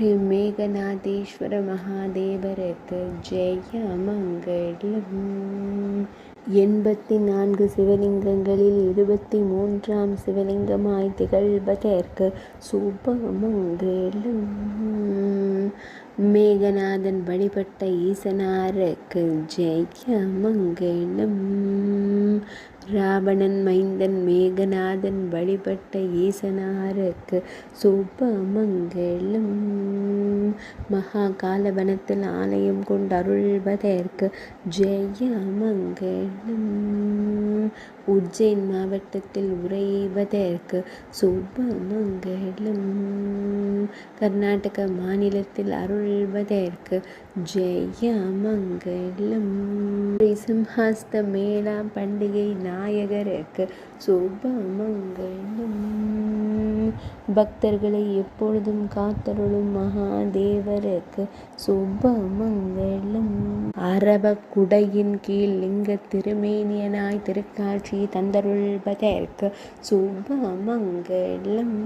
ஸ்ரீ மேகநாதேஸ்வர மகாதேவருக்கு ஜெய மங்களம். 84 சிவலிங்கங்களில் 23ஆம் சிவலிங்கமாய் திகழ்வதற்கு சுபமங்களம். மேகநாதன் வழிபட்ட ஈசனாருக்கு ஜெய மங்களம். ராவணன் மைந்தன் மேகநாதன் வழிபட்ட ஈசனாருக்கு சுபமங்களம். மகா காலவனத்தில் ஆலயம் கொண்டு அருள்வதற்கு ஜெய மங்களம். உஜ்ஜைன் மாவட்டத்தில் உறைவதற்கு சுபமங்களம். கர்நாடக மாநிலத்தில் அருள்வதற்கு ஜெய மங்களம். சிம்ஹஸ்த மேளா பண்டிகை நாயகருக்கு சுபமங்களம். பக்தர்களை எப்பொழுதும் காத்தருளும் மகாதேவருக்கு சுபமங்களம். அரவக்குடையின் கீழ் லிங்க திருமேனியனாய் திருக்காட்சி தந்தருள்வதற்கு சுபமங்களம்.